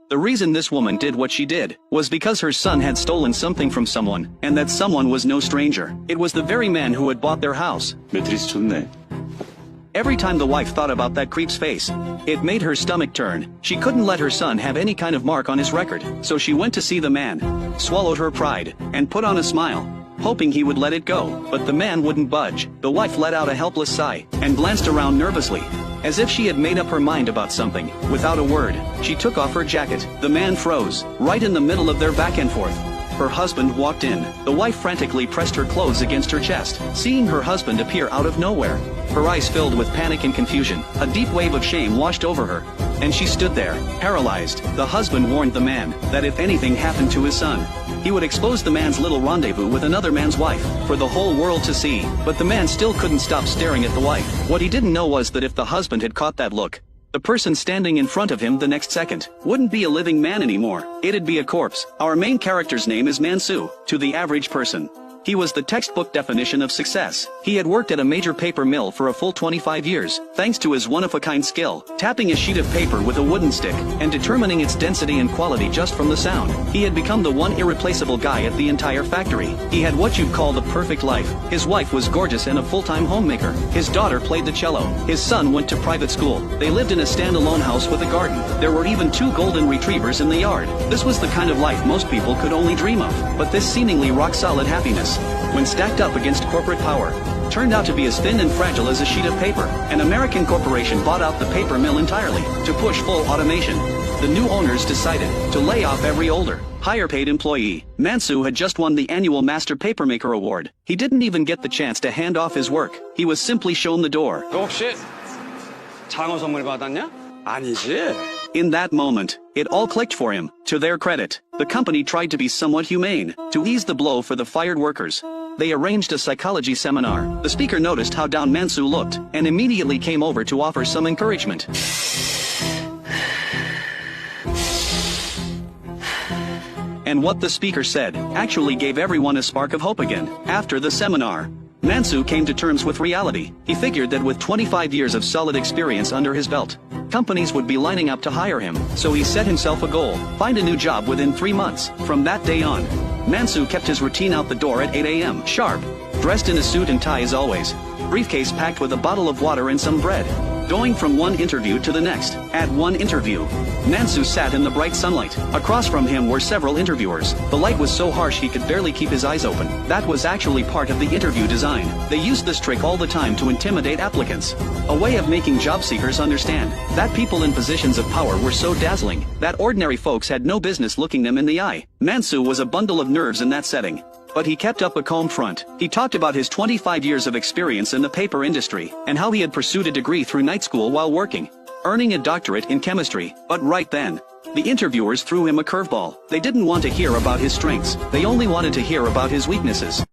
The reason this woman did what she did was because her son had stolen something from someone, and that someone was no stranger. It was the very man who had bought their house. 매트리스 좋네. Every time the wife thought about that creep's face, it made her stomach turn. She couldn't let her son have any kind of mark on his record, so she went to see the man, swallowed her pride, and put on a smile, hoping he would let it go. But the man wouldn't budge. The wife let out a helpless sigh, and glanced around nervously, as if she had made up her mind about something. Without a word, she took off her jacket. The man froze, right in the middle of their back and forth. Her husband walked in. The wife frantically pressed her clothes against her chest, seeing her husband appear out of nowhere. Her eyes filled with panic and confusion. A deep wave of shame washed over her, and she stood there, paralyzed. The husband warned the man that if anything happened to his son, he would expose the man's little rendezvous with another man's wife, for the whole world to see. But the man still couldn't stop staring at the wife. What he didn't know was that if the husband had caught that look, the person standing in front of him the next second wouldn't be a living man anymore. It'd be a corpse. Our main character's name is Mansu. To the average person, he was the textbook definition of success. He had worked at a major paper mill for a full 25 years, thanks to his one-of-a-kind skill, tapping a sheet of paper with a wooden stick, and determining its density and quality just from the sound. He had become the one irreplaceable guy at the entire factory. He had what you'd call the perfect life. His wife was gorgeous and a full-time homemaker. His daughter played the cello. His son went to private school. They lived in a standalone house with a garden. There were even 2 golden retrievers in the yard. This was the kind of life most people could only dream of. But this seemingly rock-solid happiness, when stacked up against corporate power, turned out to be as thin and fragile as a sheet of paper. An American corporation bought out the paper mill entirely to push full automation. The new owners decided to lay off every older, higher-paid employee. Mansu had just won the annual Master Papermaker Award. He didn't even get the chance to hand off his work. He was simply shown the door. 너 혹시 장어 선물 받았냐? 아니지? In that moment, it all clicked for him. To their credit, the company tried to be somewhat humane, to ease the blow for the fired workers. They arranged a psychology seminar. The speaker noticed how down Mansu looked, and immediately came over to offer some encouragement. And what the speaker said actually gave everyone a spark of hope again. After the seminar, Mansu came to terms with reality. He figured that with 25 years of solid experience under his belt, companies would be lining up to hire him. So he set himself a goal: find a new job within 3 months. From that day on, Mansu kept his routine out the door at 8 a.m. sharp, dressed in a suit and tie as always, briefcase packed with a bottle of water and some bread. Going from one interview to the next. At one interview, Mansu sat in the bright sunlight. Across from him were several interviewers. The light was so harsh he could barely keep his eyes open. That was actually part of the interview design. They used this trick all the time to intimidate applicants. A way of making job seekers understand that people in positions of power were so dazzling that ordinary folks had no business looking them in the eye. Mansu was a bundle of nerves in that setting, but he kept up a calm front. He talked about his 25 years of experience in the paper industry, and how he had pursued a degree through night school while working, earning a doctorate in chemistry. But right then, the interviewers threw him a curveball. They didn't want to hear about his strengths. They only wanted to hear about his weaknesses.